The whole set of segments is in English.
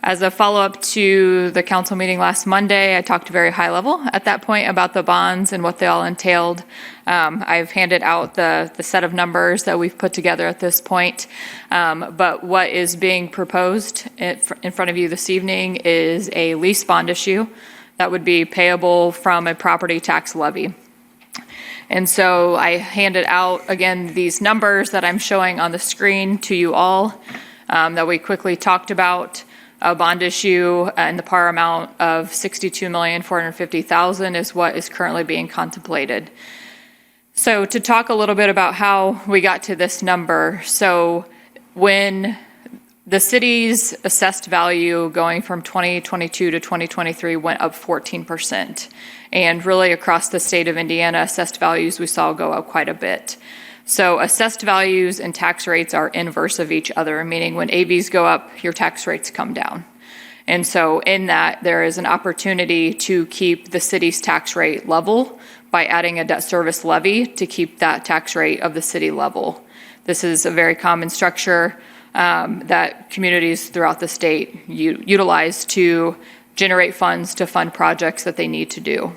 As a follow-up to the council meeting last Monday, I talked very high level at that point about the bonds and what they all entailed. I've handed out the set of numbers that we've put together at this point. But what is being proposed in front of you this evening is a lease bond issue that would be payable from a property tax levy. And so I handed out, again, these numbers that I'm showing on the screen to you all that we quickly talked about. A bond issue in the par amount of $62,450,000 is what is currently being contemplated. So to talk a little bit about how we got to this number. So when the city's assessed value going from 2022 to 2023 went up 14%. And really across the state of Indiana, assessed values we saw go up quite a bit. So assessed values and tax rates are inverse of each other, meaning when AVs go up, your tax rates come down. And so in that, there is an opportunity to keep the city's tax rate level by adding a debt service levy to keep that tax rate of the city level. This is a very common structure that communities throughout the state utilize to generate funds to fund projects that they need to do.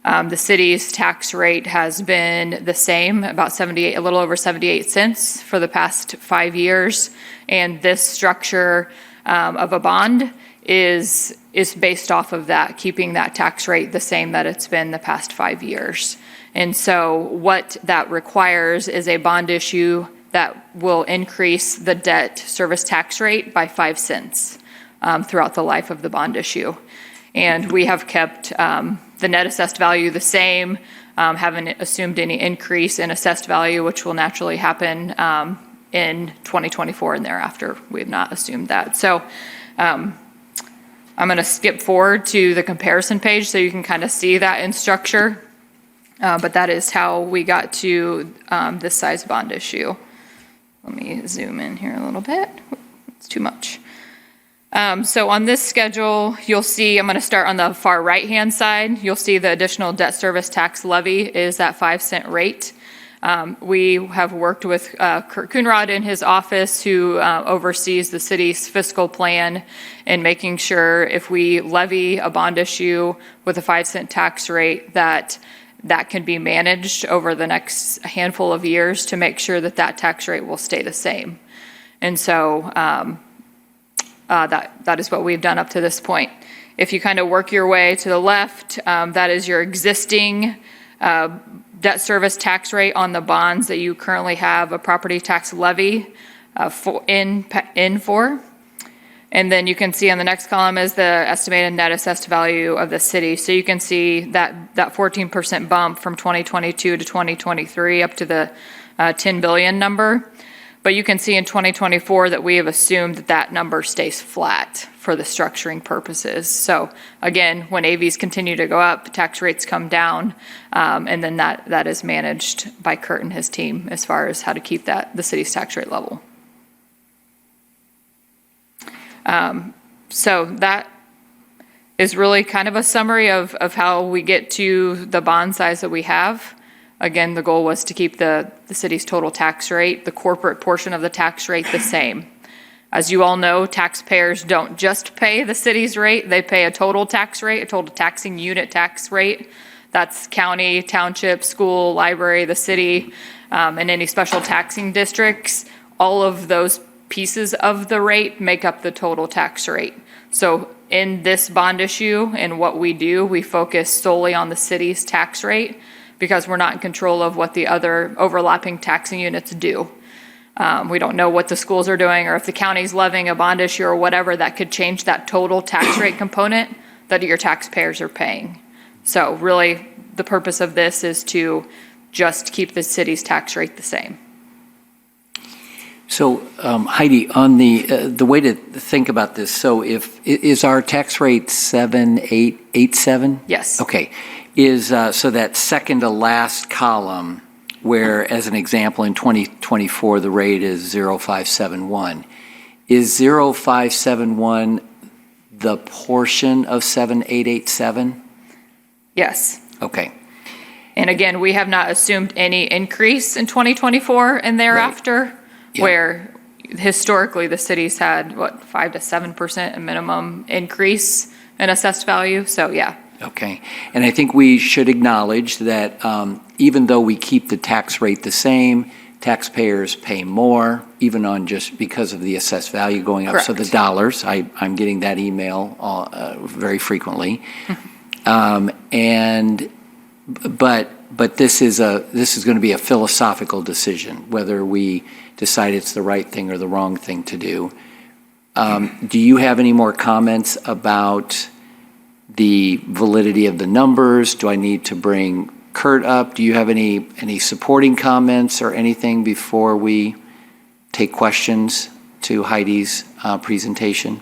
The city's tax rate has been the same, about a little over 78 cents for the past 5 years. And this structure of a bond is based off of that, keeping that tax rate the same that it's been the past 5 years. And so what that requires is a bond issue that will increase the debt service tax rate by 5 cents throughout the life of the bond issue. And we have kept the net assessed value the same, haven't assumed any increase in assessed value, which will naturally happen in 2024 and thereafter. We have not assumed that. So I'm going to skip forward to the comparison page so you can kind of see that in structure. But that is how we got to this size bond issue. Let me zoom in here a little bit. It's too much. So on this schedule, you'll see, I'm going to start on the far right-hand side. You'll see the additional debt service tax levy is that 5 cent rate. We have worked with Kurt Coonrod in his office, who oversees the city's fiscal plan, and making sure if we levy a bond issue with a 5 cent tax rate, that can be managed over the next handful of years to make sure that that tax rate will stay the same. And so that is what we've done up to this point. If you kind of work your way to the left, that is your existing debt service tax rate on the bonds that you currently have a property tax levy for. And then you can see on the next column is the estimated net assessed value of the city. So you can see that 14% bump from 2022 to 2023 up to the 10 billion number. But you can see in 2024 that we have assumed that number stays flat for the structuring purposes. So again, when AVs continue to go up, tax rates come down, and then that is managed by Kurt and his team as far as how to keep the city's tax rate level. So that is really kind of a summary of how we get to the bond size that we have. Again, the goal was to keep the city's total tax rate, the corporate portion of the tax rate, the same. As you all know, taxpayers don't just pay the city's rate, they pay a total tax rate, a total taxing unit tax rate. That's county, township, school, library, the city, and any special taxing districts. All of those pieces of the rate make up the total tax rate. So in this bond issue and what we do, we focus solely on the city's tax rate because we're not in control of what the other overlapping taxing units do. We don't know what the schools are doing, or if the county's levying a bond issue or whatever, that could change that total tax rate component that your taxpayers are paying. So really, the purpose of this is to just keep the city's tax rate the same. So Heidi, on the way to think about this, so is our tax rate 7,887? Yes. Okay. So that second to last column, where, as an example, in 2024 the rate is 0.571, is 0.571 the portion of 7,887? Yes. Okay. And again, we have not assumed any increase in 2024 and thereafter. Right. Yeah. Where historically, the city's had, 5 to 7% a minimum increase in assessed value, so yeah. Okay. And I think we should acknowledge that even though we keep the tax rate the same, taxpayers pay more, even on just because of the assessed value going up. Correct. So the dollars, I'm getting that email very frequently. But this is going to be a philosophical decision, whether we decide it's the right thing or the wrong thing to do. Do you have any more comments about the validity of the numbers? Do I need to bring Kurt up? Do you have any supporting comments or anything before we take questions to Heidi's presentation?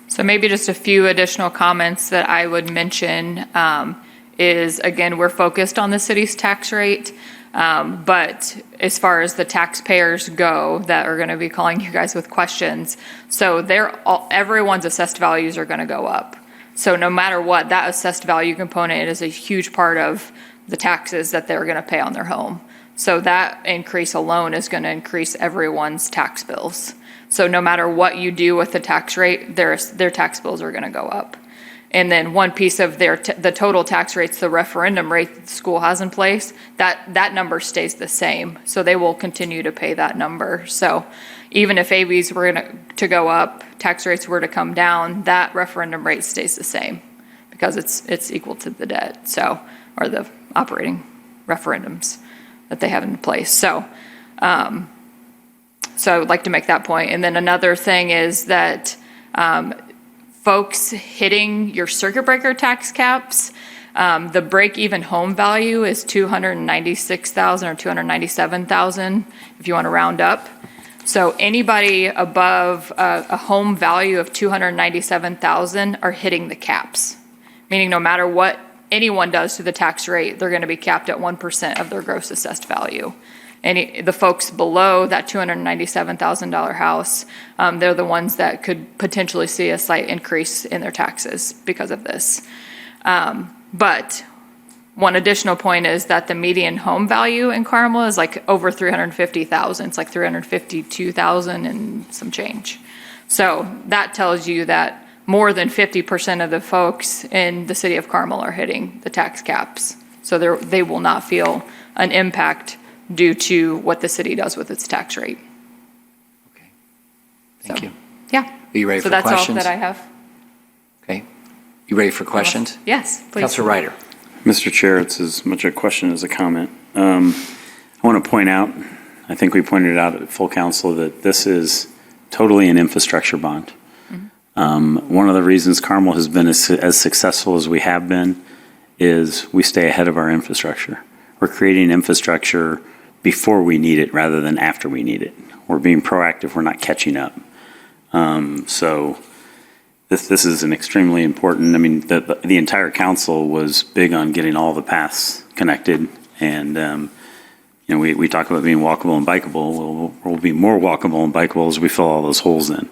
So maybe just a few additional comments that I would mention is, again, we're focused on the city's tax rate, but as far as the taxpayers go that are going to be calling you guys with questions, so everyone's assessed values are going to go up. So no matter what, that assessed value component is a huge part of the taxes that they're going to pay on their home. So that increase alone is going to increase everyone's tax bills. So no matter what you do with the tax rate, their tax bills are going to go up. And then one piece of the total tax rates, the referendum rate that the school has in place, that number stays the same. So they will continue to pay that number. So even if ABs were to go up, tax rates were to come down, that referendum rate stays the same because it's equal to the debt, or the operating referendums that they have in place. So I would like to make that point. And then another thing is that folks hitting your circuit breaker tax caps, the break-even home value is $296,000 or $297,000 if you want to round up. So anybody above a home value of $297,000 are hitting the caps, meaning no matter what anyone does to the tax rate, they're going to be capped at 1% of their gross assessed value. The folks below that $297,000 house, they're the ones that could potentially see a slight increase in their taxes because of this. But one additional point is that the median home value in Carmel is like over $350,000. It's like $352,000 and some change. So that tells you that more than 50% of the folks in the city of Carmel are hitting the tax caps. So they will not feel an impact due to what the city does with its tax rate. Okay. Thank you. Yeah. Are you ready for questions? So that's all questions? that I have. Okay. You ready for questions? Yes, please. Councilor Ryder. Mr. Chair, it's as much a question as a comment. I want to point out, I think we pointed out at full council that this is totally an infrastructure bond. One of the reasons Carmel has been as successful as we have been is we stay ahead of our infrastructure. We're creating infrastructure before we need it rather than after we need it. We're being proactive, we're not catching up. So this is an extremely important, I mean, the entire council was big on getting all the paths connected, and we talk about being walkable and bikeable. We'll be more walkable and bikeable as we fill all those holes in.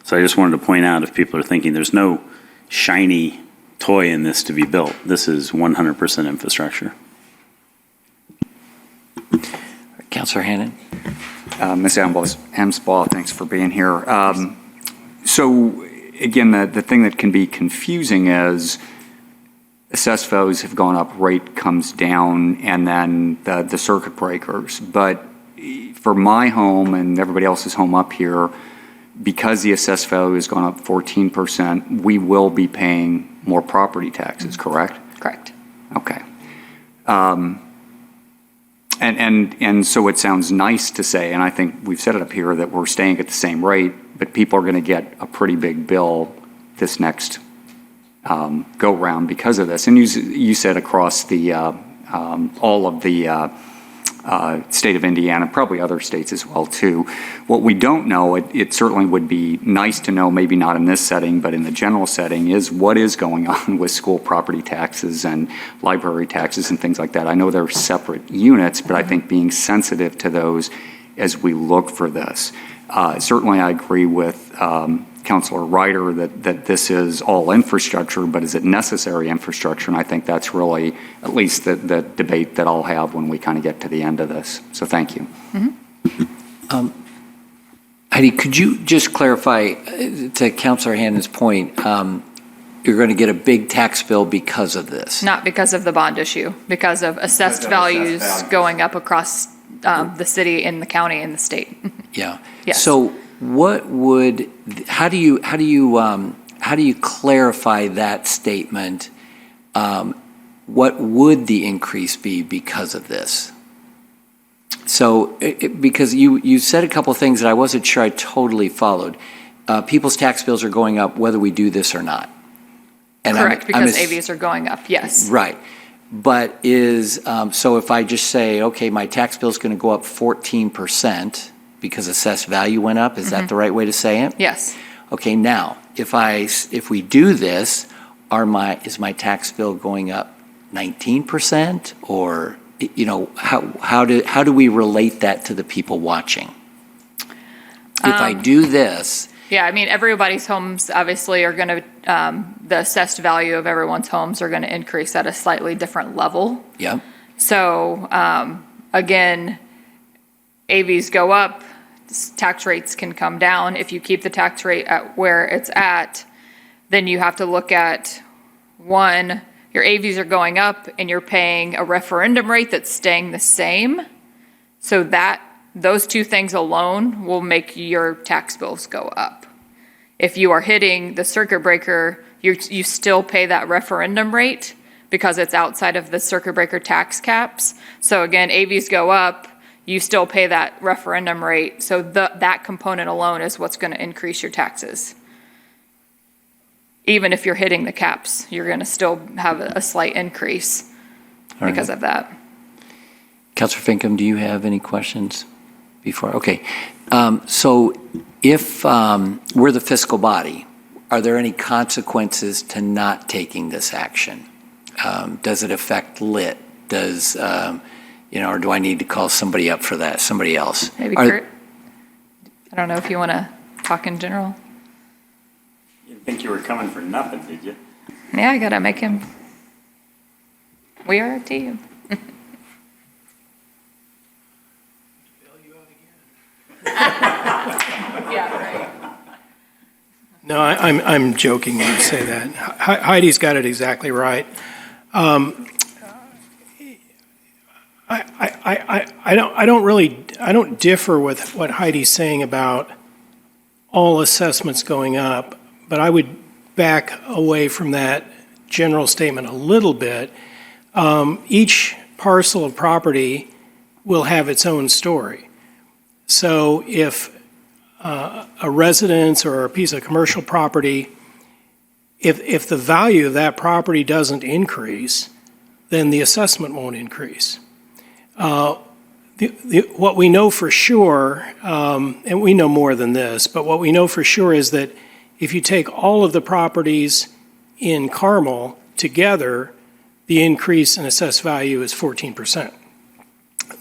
So I just wanted to point out, if people are thinking there's no shiny toy in this to be built, this is 100% infrastructure. Councilor Hannan. Ms. Amsbaugh, thanks for being here. So again, the thing that can be confusing is assessed values have gone up, rate comes down, and then the circuit breakers. But for my home and everybody else's home up here, because the assessed value has gone up 14%, we will be paying more property taxes, correct? Correct. Okay. And so it sounds nice to say, and I think we've said it up here, that we're staying at the same rate, but people are going to get a pretty big bill this next go round because of this. And you said across the all of the state of Indiana, probably other states as well too. What we don't know, it certainly would be nice to know, maybe not in this setting, but in the general setting, is what is going on with school property taxes and library taxes and things like that. I know they're separate units, but I think being sensitive to those as we look for this. Certainly I agree with Councilor Ryder that this is all infrastructure, but is it necessary infrastructure? And I think that's really at least the debate that I'll have when we kind of get to the end of this. So thank you. Heidi, could you just clarify, to Councilor Hannon's point, you're going to get a big tax bill because of this? Not because of the bond issue, because of assessed values going up across the city and the county and the state. Yeah. Yes. So how do you clarify that statement? What would the increase be because of this? So, because you said a couple of things that I wasn't sure I totally followed. People's tax bills are going up whether we do this or not. And Correct, because AVs are going up, yes. Right. But so if I just say, okay, my tax bill is going to go up 14% because assessed value went up, is that the right way to say it? Yes. Okay, now, if we do this, is my tax bill going up 19%? Or, how do we relate that to the people watching? If I do this. Yeah, I mean, everybody's homes obviously are going to, the assessed value of everyone's homes are going to increase at a slightly different level. Yep. So, again, AVs go up, tax rates can come down. If you keep the tax rate at where it's at, then you have to look at, one, your AVs are going up and you're paying a referendum rate that's staying the same. So those two things alone will make your tax bills go up. If you are hitting the circuit breaker, you still pay that referendum rate because it's outside of the circuit breaker tax caps. So again, AVs go up, you still pay that referendum rate. So that component alone is what's going to increase your taxes. Even if you're hitting the caps, you're going to still have a slight increase because of that. Councilor Finkham, do you have any questions before? Okay. So if we're the fiscal body, are there any consequences to not taking this action? Does it affect lit? Or do I need to call somebody up for that, somebody else? Maybe Kurt? I don't know if you want to talk in general. You didn't think you were coming for nothing, did you? Yeah, I got to make him. We are a team. Yeah, right. No, I'm joking when you say that. Heidi's got it exactly right. I don't differ with what Heidi's saying about all assessments going up, but I would back away from that general statement a little bit. Each parcel of property will have its own story. So if a residence or a piece of commercial property, if the value of that property doesn't increase, then the assessment won't increase. What we know for sure, and we know more than this, but what we know for sure is that if you take all of the properties in Carmel together, the increase in assessed value is 14%.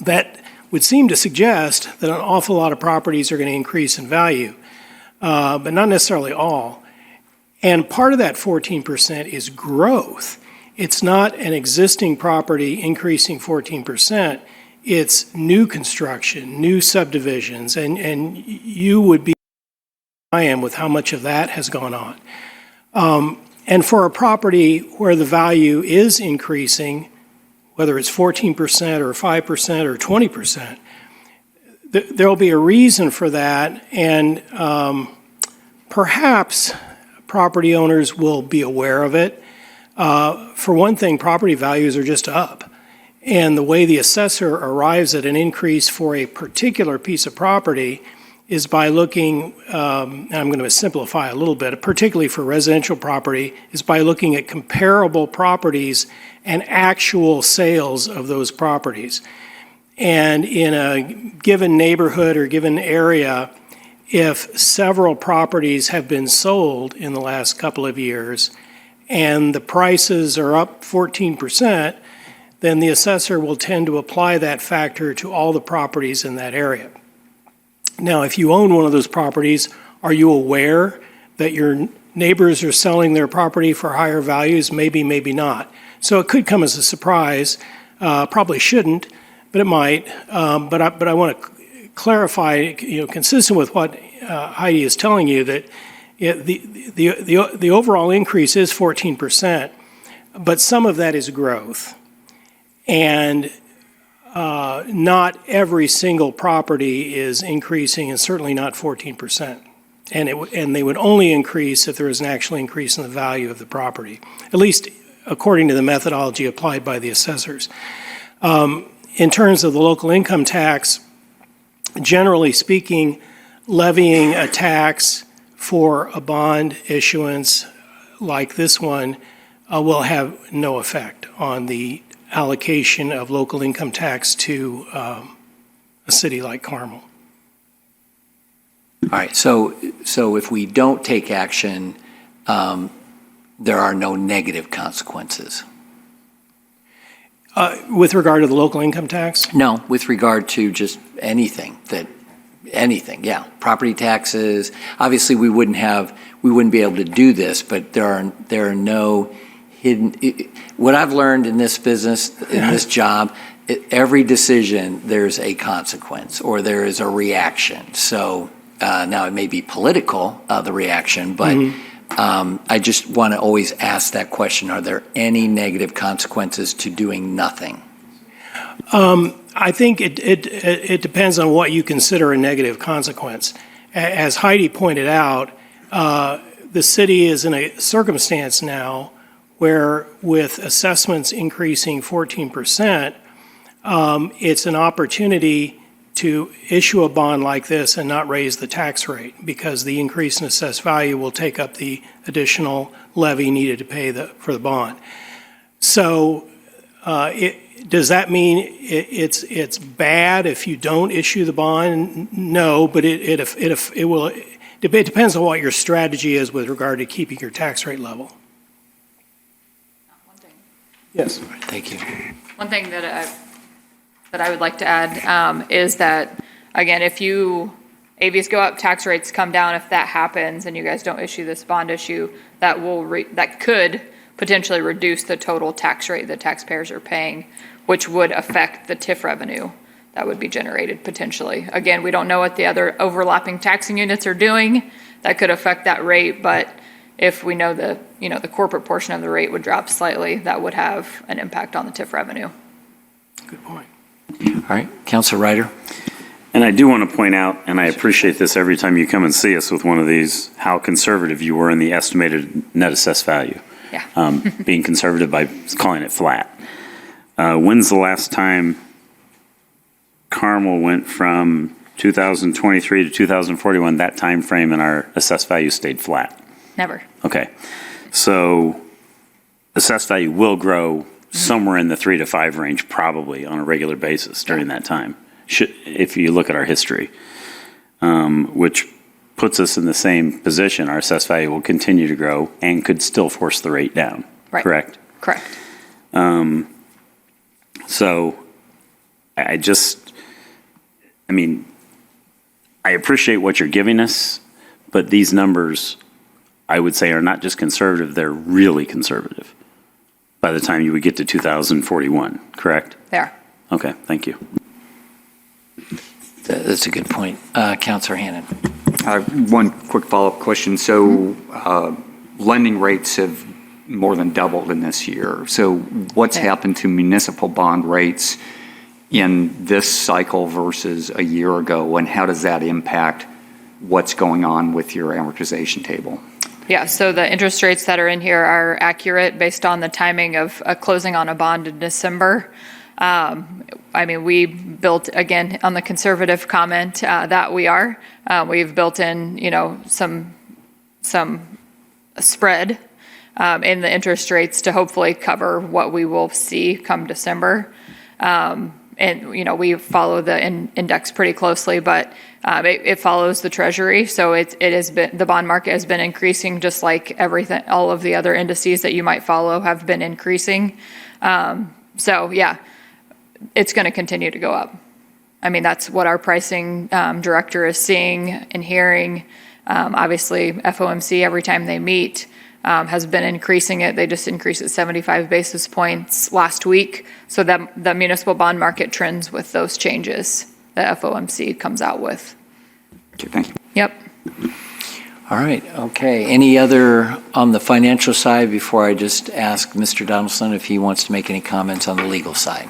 That would seem to suggest that an awful lot of properties are going to increase in value, but not necessarily all. And part of that 14% is growth. It's not an existing property increasing 14%. It's new construction, new subdivisions, and you would be, I am, with how much of that has gone on. And for a property where the value is increasing, whether it's 14% or 5% or 20%, there'll be a reason for that, and perhaps property owners will be aware of it. For one thing, property values are just up. And the way the assessor arrives at an increase for a particular piece of property is by looking, and I'm going to simplify a little bit, particularly for residential property, is by looking at comparable properties and actual sales of those properties. And in a given neighborhood or given area, if several properties have been sold in the last couple of years and the prices are up 14%, then the assessor will tend to apply that factor to all the properties in that area. Now, if you own one of those properties, are you aware that your neighbors are selling their property for higher values? Maybe, maybe not. So it could come as a surprise. Probably shouldn't, but it might. But I want to clarify, consistent with what Heidi is telling you, that the overall increase is 14%, but some of that is growth. And not every single property is increasing, and certainly not 14%. And they would only increase if there was an actual increase in the value of the property, at least according to the methodology applied by the assessors. In terms of the local income tax, generally speaking, levying a tax for a bond issuance like this one will have no effect on the allocation of local income tax to a city like Carmel. All right, so if we don't take action, there are no negative consequences? With regard to the local income tax? No, with regard to just anything, yeah, property taxes. Obviously, we wouldn't be able to do this, but there are no hidden. What I've learned in this business, in this job, every decision there's a consequence or there is a reaction. So now it may be political, the reaction, but I just want to always ask that question: are there any negative consequences to doing nothing? I think it depends on what you consider a negative consequence. As Heidi pointed out, the city is in a circumstance now where, with assessments increasing 14%, it's an opportunity to issue a bond like this and not raise the tax rate, because the increase in assessed value will take up the additional levy needed to pay for the bond. So does that mean it's bad if you don't issue the bond? No, but it depends on what your strategy is with regard to keeping your tax rate level. Yes. Thank you. One thing that I would like to add is that, again, if AVs go up, tax rates come down, if that happens and you guys don't issue this bond issue, that could potentially reduce the total tax rate that taxpayers are paying, which would affect the TIF revenue that would be generated potentially. Again, we don't know what the other overlapping taxing units are doing. That could affect that rate, but if we know the corporate portion of the rate would drop slightly, that would have an impact on the TIF revenue. Good point. All right, Councilor Ryder. And I do want to point out, and I appreciate this every time you come and see us with one of these, how conservative you were in the estimated net assessed value. Yeah. Being conservative by calling it flat. When's the last time Carmel went from 2023 to 2041, that time frame, and our assessed value stayed flat? Never. Okay. So assessed value will grow somewhere in the 3 to 5 range, probably on a regular basis during that time, if you look at our history, which puts us in the same position. Our assessed value will continue to grow and could still force the rate down. Right. Correct? Correct. So I appreciate what you're giving us, but these numbers, I would say, are not just conservative, they're really conservative by the time you would get to 2041, correct? They are. Okay, thank you. That's a good point. Councilor Hannan. One quick follow-up question. So lending rates have more than doubled in this year. So what's happened to municipal bond rates in this cycle versus a year ago, and how does that impact what's going on with your amortization table? Yeah, so the interest rates that are in here are accurate based on the timing of closing on a bond in December. We built, again, on the conservative comment that we've built in, some spread in the interest rates to hopefully cover what we will see come December. We follow the index pretty closely, but it follows the Treasury. So it has been, the bond market has been increasing just like everything, all of the other indices that you might follow have been increasing. It's going to continue to go up. That's what our pricing director is seeing and hearing. Obviously, FOMC, every time they meet, has been increasing it. They just increased it 75 basis points last week. So that the municipal bond market trends with those changes the FOMC comes out with. Okay, thank you. Yep. All right, okay. Any other on the financial side before I just ask Mr. Donaldson if he wants to make any comments on the legal side?